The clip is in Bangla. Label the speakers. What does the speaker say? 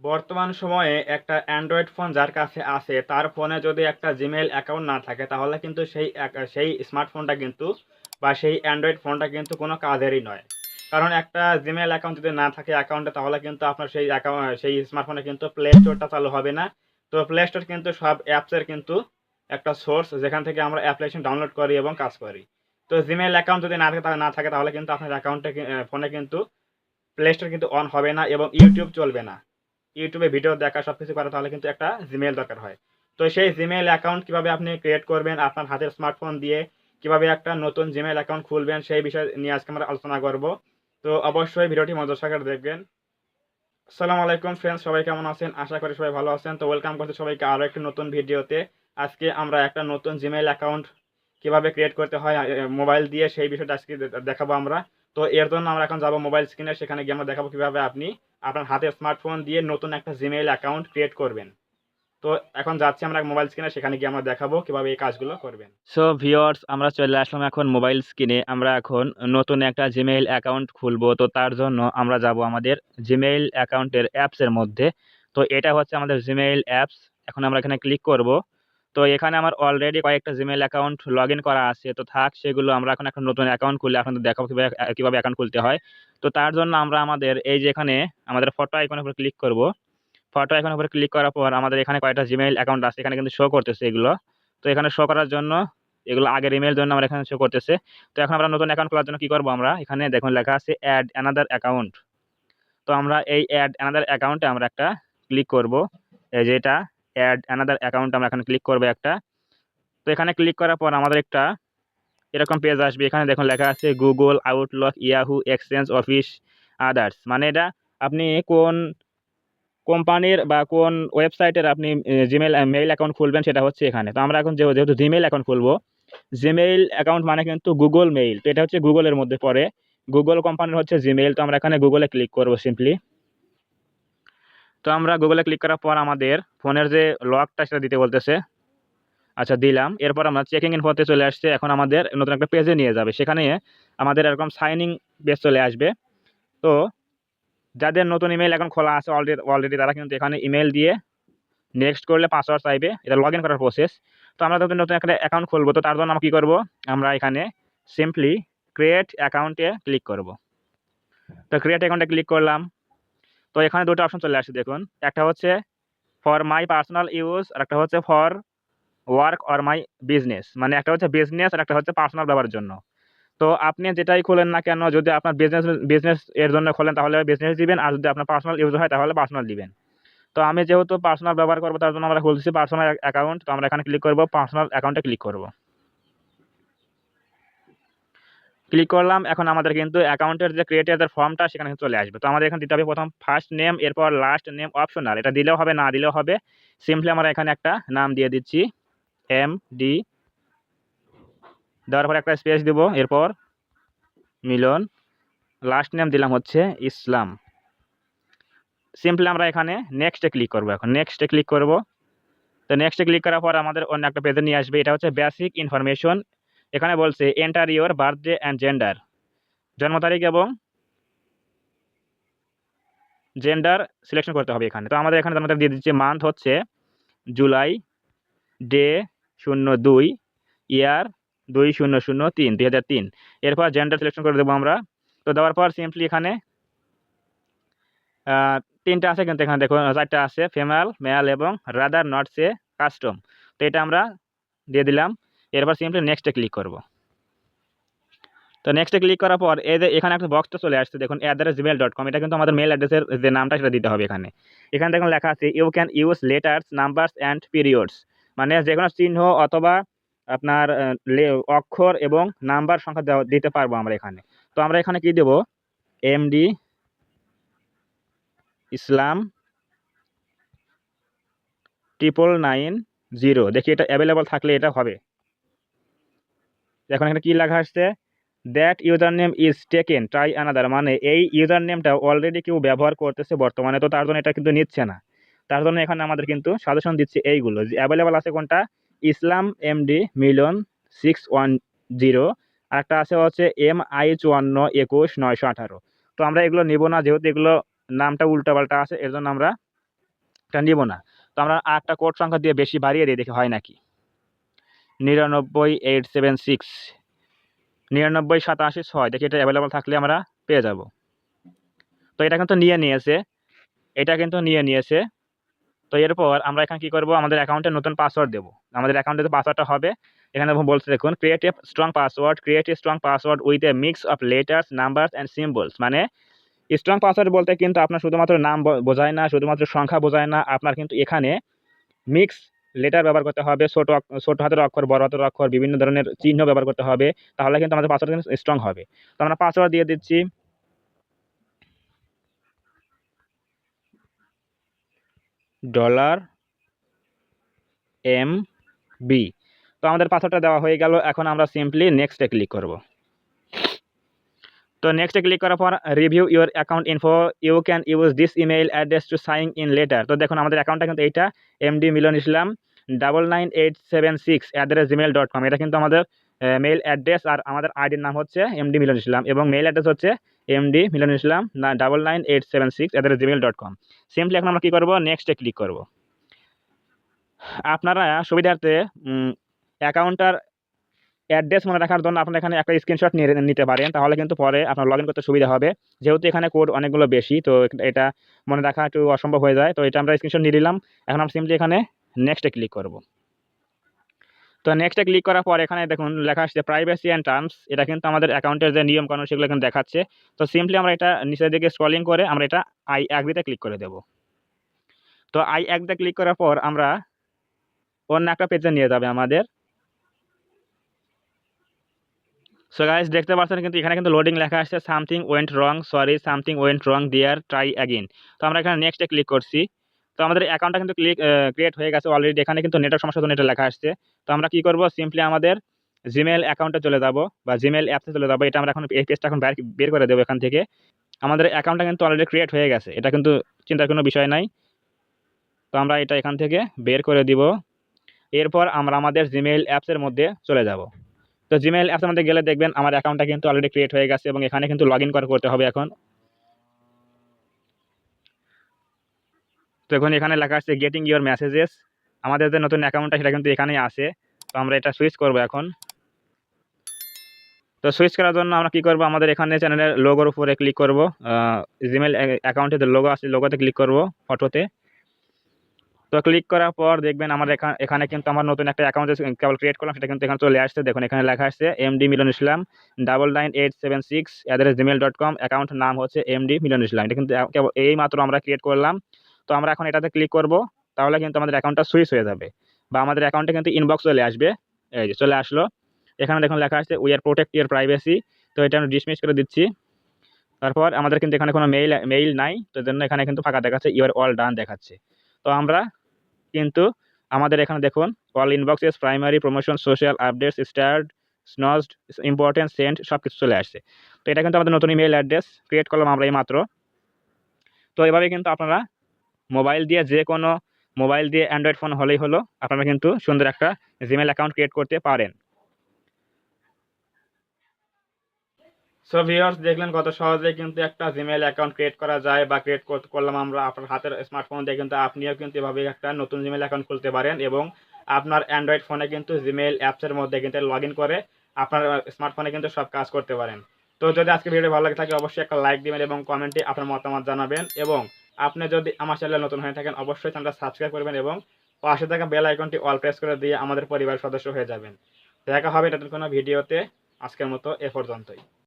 Speaker 1: বর্তমান সময়ে একটা অ্যান্ড্রয়েড ফোন যার কাছে আছে তার ফোনে যদি একটা জিমেইল অ্যাকাউন্ট না থাকে তাহলে কিন্তু সেই স্মার্টফোনটা কিন্তু বা সেই অ্যান্ড্রয়েড ফোনটা কিন্তু কোনো কাজেরই নয়। কারণ একটা জিমেইল অ্যাকাউন্ট যদি না থাকে অ্যাকাউন্টে তাহলে কিন্তু আপনার সেই স্মার্টফোনে কিন্তু প্লে স্টোরটা চালু হবে না। তো প্লে স্টোর কিন্তু সব অ্যাপসের কিন্তু একটা সোর্স যেখান থেকে আমরা অ্যাপ্লিকেশন ডাউনলোড করি এবং কাজ করি। তো জিমেইল অ্যাকাউন্ট যদি না থাকে তাহলে কিন্তু আপনার অ্যাকাউন্টে ফোনে কিন্তু প্লে স্টোর কিন্তু অন হবে না এবং ইউটিউব চলবে না। ইউটিউবে ভিডিও দেখা সবকিছু করা তাহলে কিন্তু একটা জিমেইল দরকার হয়। তো সেই জিমেইল অ্যাকাউন্ট কিভাবে আপনি ক্রিয়েট করবেন আপনার হাতের স্মার্টফোন দিয়ে, কিভাবে একটা নতুন জিমেইল অ্যাকাউন্ট খুলবেন সেই বিষয় নিয়ে আজকে আমরা আলোচনা করব। তো অবশ্যই ভিডিওটি মনোযোগ সহকারে দেখবেন। আসসালামু আলাইকুম ফ্রেন্ডস, সবাই কেমন আছেন? আশা করি সবাই ভালো আছেন। তো ওয়েলকাম করছি সবাইকে আরও একটি নতুন ভিডিওতে। আজকে আমরা একটা নতুন জিমেইল অ্যাকাউন্ট কিভাবে ক্রিয়েট করতে হয় মোবাইল দিয়ে সেই বিষয়টা আজকে দেখাবো আমরা। তো এর জন্য আমরা এখন যাব মোবাইল স্ক্রিনে, সেখানে গিয়ে আমরা দেখাবো কিভাবে আপনি আপনার হাতের স্মার্টফোন দিয়ে নতুন একটা জিমেইল অ্যাকাউন্ট ক্রিয়েট করবেন। তো এখন যাচ্ছি আমরা মোবাইল স্ক্রিনে, সেখানে গিয়ে আমরা দেখাবো কিভাবে এই কাজগুলো করবেন। সো ভিউয়ার্স, আমরা চলে আসলাম এখন মোবাইল স্ক্রিনে। আমরা এখন নতুন একটা জিমেইল অ্যাকাউন্ট খুলবো। তো তার জন্য আমরা যাব আমাদের জিমেইল অ্যাকাউন্টের অ্যাপসের মধ্যে। তো এটা হচ্ছে আমাদের জিমেইল অ্যাপস। এখন আমরা এখানে ক্লিক করব। তো এখানে আমার অলরেডি কয়েকটা জিমেইল অ্যাকাউন্ট লগ ইন করা আছে, তো থাক সেগুলো। আমরা এখন একটা নতুন অ্যাকাউন্ট খুলে আপনাদের দেখাবো কিভাবে অ্যাকাউন্ট খুলতে হয়। তো তার জন্য আমরা আমাদের এই যে এখানে আমাদের ফটো আইকনের উপর ক্লিক করব। ফটো আইকনের উপরে ক্লিক করার পর আমাদের এখানে কয়েকটা জিমেইল অ্যাকাউন্ট আছে, এখানে কিন্তু শো করতেছে এগুলো। তো এখানে শো করার জন্য এগুলো আগের ইমেইল জন্য আমরা এখানে শো করতেছে। তো এখন আমরা নতুন অ্যাকাউন্ট খোলার জন্য কি করব, আমরা এখানে দেখুন লেখা আছে অ্যাড অ্যানাদার অ্যাকাউন্ট। তো আমরা এই অ্যাড অ্যানাদার অ্যাকাউন্টে আমরা একটা ক্লিক করব। এই যে এটা অ্যাড অ্যানাদার অ্যাকাউন্ট, আমরা এখানে ক্লিক করব একটা। তো এখানে ক্লিক করার পর আমাদের একটা এরকম পেজ আসবে। এখানে দেখুন লেখা আছে Google, Outlook, Yahoo, exchange office, others. মানে এটা আপনি কোন কোম্পানির বা কোন ওয়েবসাইটের আপনি মেইল অ্যাকাউন্ট খুলবেন সেটা হচ্ছে এখানে। তো আমরা এখন যেহেতু জিমেইল অ্যাকাউন্ট খুলবো, জিমেইল অ্যাকাউন্ট মানে কিন্তু গুগল মেইল। তো এটা হচ্ছে গুগলের মধ্যে পড়ে। গুগল কোম্পানির হচ্ছে জিমেইল। তো আমরা এখানে গুগলে ক্লিক করব সিম্পলি। তো আমরা গুগলে ক্লিক করার পর আমাদের ফোনের যে লকটা সেটা দিতে বলতেছে। আচ্ছা, দিলাম। এরপর আমরা চেকিং ইন হতে চলে আসছে। এখন আমাদের নতুন একটা পেজে নিয়ে যাবে। সেখানে আমাদের এরকম সাইন ইন পেজ চলে আসবে। তো যাদের নতুন ইমেইল অ্যাকাউন্ট খোলা আছে অলরেডি তারা কিন্তু এখানে ইমেইল দিয়ে নেক্সট করলে পাসওয়ার্ড চাইবে। এটা লগইন করার প্রসেস। তো আমরা যখন নতুন একটা অ্যাকাউন্ট খুলবো, তো তার জন্য আমরা কি করব, আমরা এখানে সিম্পলি ক্রিয়েট অ্যাকাউন্টে ক্লিক করব। তো ক্রিয়েট অ্যাকাউন্টে ক্লিক করলাম। তো এখানে দুটো অপশন চলে আসছে দেখুন। একটা হচ্ছে ফর মাই পার্সোনাল ইউজ আর একটা হচ্ছে for work or my business. মানে একটা হচ্ছে বিজনেস আর একটা হচ্ছে পার্সোনাল ব্যবহারের জন্য। তো আপনি যেটাই খোলেন না কেন, যদি আপনার বিজনেস এর জন্য খোলেন তাহলে বিজনেস দিবেন, আর যদি আপনার পার্সোনাল ইউজ হয় তাহলে পার্সোনাল দিবেন। তো আমি যেহেতু পার্সোনাল ব্যবহার করবো তার জন্য আমরা খুলছি পার্সোনাল অ্যাকাউন্ট। তো আমরা এখানে ক্লিক করব, পার্সোনাল অ্যাকাউন্টে ক্লিক করব। ক্লিক করলাম। এখন আমাদের কিন্তু অ্যাকাউন্টের যে ক্রিয়েটের ফর্মটা সেখানে কিন্তু চলে আসবে। তো আমাদের এখানে দিতে হবে প্রথম ফার্স্ট নেম, এরপর লাস্ট নেম অপশনাল। এটা দিলেও হবে, না দিলেও হবে। সিম্পলি আমরা এখানে একটা নাম দিয়ে দিচ্ছি MD, দেওয়ার পর একটা স্পেস দিব, এরপর মিলন। লাস্ট নেম দিলাম হচ্ছে ইসলাম। সিম্পলি আমরা এখানে নেক্সটে ক্লিক করব। এখন নেক্সটে ক্লিক করব। তো নেক্সটে ক্লিক করার পর আমাদের অন্য একটা পেজে নিয়ে আসবে। এটা হচ্ছে বেসিক ইনফরমেশন। এখানে বলছে enter your birthday and gender, জন্ম তারিখ এবং জেন্ডার সিলেকশন করতে হবে এখানে। তো আমাদের এখানে জন্ম তারিখ দিয়ে দিচ্ছি, মান্থ হচ্ছে জুলাই, ডে 02, ইয়ার 2003, 2003। এরপর জেন্ডার সিলেকশন করে দেবো আমরা। তো দেওয়ার পর সিম্পলি এখানে তিনটা আছে কিন্তু এখানে দেখুন, চারটা আছে, ফিমেল, মেল এবং রাদার নট সে কাস্টম। তো এটা আমরা দিয়ে দিলাম। এরপর সিম্পলি নেক্সটে ক্লিক করব। তো নেক্সটে ক্লিক করার পর এই যে এখানে একটা বক্সটা চলে আসছে দেখুন @gmail.com। এটা কিন্তু আমাদের মেল অ্যাড্রেসের যে নামটা সেটা দিতে হবে এখানে। এখানে দেখুন লেখা আছে you can use letters, numbers and periods. মানে যে কোনো চিহ্ন অথবা আপনার অক্ষর এবং নাম্বার সংখ্যা দিতে পারবো আমরা এখানে। তো আমরা এখানে কি দেব, MD ইসলাম 9990। দেখি এটা অ্যাভেলেবল থাকলে এটা হবে। এখন এখানে কি লেখা আসছে, that user name is taken try another. মানে এই ইউজার নেমটা অলরেডি কেউ ব্যবহার করতেছে বর্তমানে, তো তার জন্য এটা কিন্তু নিচ্ছে না। তার জন্য এখানে আমাদের কিন্তু সাজেশন দিচ্ছে এইগুলো যে অ্যাভেলেবল আছে কোনটা, ইসলাম MD মিলন 610, আর একটা আছে হচ্ছে MI 54 21 918। তো আমরা এগুলো নিব না, যেহেতু এগুলো নামটা উল্টাপাল্টা আছে, এর জন্য আমরা এটা নিব না। তো আমরা আরেকটা কোড সংখ্যা দিয়ে বেশি বাড়িয়ে দিই, দেখি হয় নাকি। 99876 99786, দেখি এটা অ্যাভেলেবল থাকলে আমরা পেয়ে যাব। তো এটা কিন্তু নিয়ে নিয়েছে, এটা কিন্তু নিয়ে নিয়েছে। তো এরপর আমরা এখানে কি করব, আমাদের অ্যাকাউন্টে নতুন পাসওয়ার্ড দেব। আমাদের অ্যাকাউন্টে যে পাসওয়ার্ডটা হবে, এখানে বলছে দেখুন, create a strong password with a mix of letters, numbers and symbols. মানে স্ট্রং পাসওয়ার্ড বলতে কিন্তু আপনার শুধুমাত্র নাম বোঝায় না, শুধুমাত্র সংখ্যা বোঝায় না, আপনার কিন্তু এখানে মিক্স লেটার ব্যবহার করতে হবে, ছোট হাতের অক্ষর, বড় হাতের অক্ষর, বিভিন্ন ধরনের চিহ্ন ব্যবহার করতে হবে, তাহলে কিন্তু আমাদের পাসওয়ার্ড কিন্তু স্ট্রং হবে। তো আমরা পাসওয়ার্ড দিয়ে দিচ্ছি $MB। তো আমাদের পাসওয়ার্ডটা দেওয়া হয়ে গেল। এখন আমরা সিম্পলি নেক্সটে ক্লিক করব। তো নেক্সটে ক্লিক করার পর review your account info, you can use this email address to sign in later. তো দেখুন আমাদের অ্যাকাউন্টটা কিন্তু এইটা, এমডি মিলন ইসলাম 99876@gmail.com। এটা কিন্তু আমাদের মেইল অ্যাড্রেস, আর আমাদের আইডির নাম হচ্ছে এমডি মিলন ইসলাম, এবং মেইল অ্যাড্রেস হচ্ছে এমডি মিলন ইসলাম 99876@gmail.com। সিম্পলি এখন আমরা কী করবো, নেক্সটে ক্লিক করব। আপনারা সুবিধার্থে অ্যাকাউন্টটার অ্যাড্রেস মনে রাখার জন্য আপনারা এখানে একটা স্ক্রিনশট নিতে পারেন, তাহলে কিন্তু পরে আপনার লগ ইন করতে সুবিধা হবে। যেহেতু এখানে কোড অনেকগুলো বেশি, তো এটা মনে রাখা একটু অসম্ভব হয়ে যায়। তো এটা আমরা স্ক্রিনশট নিয়ে নিলাম। এখন আমরা সিম্পলি এখানে নেক্সটে ক্লিক করব। তো নেক্সটে ক্লিক করার পর এখানে দেখুন লেখা আসছে প্রাইভেসি অ্যান্ড টার্মস। এটা কিন্তু আমাদের অ্যাকাউন্টের যে নিয়মকানুন সেগুলো এখানে দেখাচ্ছে। তো সিম্পলি আমরা এটা নিচের দিকে স্ক্রলিং করে আমরা এটা আই অ্যাগ্রিতে ক্লিক করে দেব। তো আই অ্যাগ্রিতে ক্লিক করার পর আমরা অন্য একটা পেজে নিয়ে যাবে আমাদের। সো গাইস দেখতে পাচ্ছেন কিন্তু এখানে কিন্তু লোডিং লেখা আসছে, something went wrong, sorry something went wrong there, try again. তো আমরা এখানে নেক্সটে ক্লিক করছি। তো আমাদের অ্যাকাউন্টটা কিন্তু ক্রিয়েট হয়ে গেছে অলরেডি। এখানে কিন্তু নেটওয়ার্ক সমস্যার জন্য এটা লেখা আসছে। তো আমরা কি করব, সিম্পলি আমাদের জিমেল অ্যাকাউন্টে চলে যাব বা জিমেল অ্যাপসে চলে যাব। এটা আমরা এখন এই পেজটা এখন বের করে দেবো এখান থেকে। আমাদের অ্যাকাউন্টটা কিন্তু অলরেডি ক্রিয়েট হয়ে গেছে, এটা কিন্তু চিন্তার কোনো বিষয় নাই। তো আমরা এটা এখান থেকে বের করে দিব। এরপর আমরা আমাদের জিমেইল অ্যাপসের মধ্যে চলে যাব। তো জিমেইল অ্যাপসের মধ্যে গেলে দেখবেন আমার অ্যাকাউন্টটা কিন্তু অলরেডি ক্রিয়েট হয়ে গেছে, এবং এখানে কিন্তু লগ ইন করতে হবে এখন। তো এখন এখানে লেখা আছে গেটিং ইউর মেসেজেস। আমাদের যে নতুন অ্যাকাউন্টটা সেটা কিন্তু এখানেই আছে। তো আমরা এটা সুইচ করব এখন। তো সুইচ করার জন্য আমরা কি করব, আমাদের এখানে চ্যানেলের লোগোর উপরে ক্লিক করব। জিমেইল অ্যাকাউন্টে যে লোগো আছে লোগোতে ক্লিক করব, ফটোতে। তো ক্লিক করার পর দেখবেন আমার এখানে কিন্তু আমার নতুন একটা অ্যাকাউন্ট কেবল ক্রিয়েট করলাম, সেটা কিন্তু এখানে চলে আসছে। দেখুন এখানে লেখা আসছে এমডি মিলন ইসলাম 99876@gmail.com। অ্যাকাউন্ট নাম হচ্ছে এমডি মিলন ইসলাম। এটা কিন্তু কেবল এই মাত্র আমরা ক্রিয়েট করলাম। তো আমরা এখন এটাতে ক্লিক করব, তাহলে কিন্তু আমাদের অ্যাকাউন্টটা সুইচ হয়ে যাবে, বা আমাদের অ্যাকাউন্টে কিন্তু ইনবক্স চলে আসবে। এই যে চলে আসলো। এখানে দেখুন লেখা আসছে we are protect your privacy. তো এটা আমি ডিসমিস করে দিচ্ছি। তারপর আমাদের কিন্তু এখানে কোনো মেইল নাই, তো জন্য এখানে কিন্তু ফাঁকা দেখাচ্ছে, ইউ আর অল ডান দেখাচ্ছে। তো আমরা কিন্তু আমাদের এখানে দেখুন all inboxes, primary, promotion, social, updates, starred, snoozed, important, send সব কিছু চলে আসছে। তো এটা কিন্তু আমাদের নতুন ইমেল অ্যাড্রেস ক্রিয়েট করলাম আমরা এই মাত্র। তো এভাবে কিন্তু আপনারা মোবাইল দিয়ে, যে কোনো মোবাইল দিয়ে, অ্যান্ড্রয়েড ফোন হলেই হলো, আপনারা কিন্তু সুন্দর একটা জিমেল অ্যাকাউন্ট ক্রিয়েট করতে পারেন। সো ভিউয়ার্স দেখলেন কত সহজে কিন্তু একটা জিমেইল অ্যাকাউন্ট ক্রিয়েট করা যায়, বা ক্রিয়েট করলাম আমরা আপনার হাতের স্মার্টফোন দিয়ে। কিন্তু আপনিও কিন্তু এভাবে একটা নতুন জিমেইল অ্যাকাউন্ট খুলতে পারেন, এবং আপনার অ্যান্ড্রয়েড ফোনে কিন্তু জিমেইল অ্যাপসের মধ্যে কিন্তু লগ ইন করে আপনার স্মার্টফোনে কিন্তু সব কাজ করতে পারেন। তো যদি আজকে ভিডিও ভালো লাগে থাকে অবশ্যই একটা লাইক দিবেন এবং কমেন্টে আপনার মতামত জানাবেন, এবং আপনি যদি আমার চ্যানেলে নতুন হয়ে থাকেন অবশ্যই চ্যানেলটা সাবস্ক্রাইব করবেন, এবং পাশে থাকা বেল আইকনটি অল প্রেস করে দিয়ে আমাদের পরিবারের সদস্য হয়ে যাবেন। দেখা হবে নতুন কোনো ভিডিওতে। আজকের মতো এ পর্যন্তই।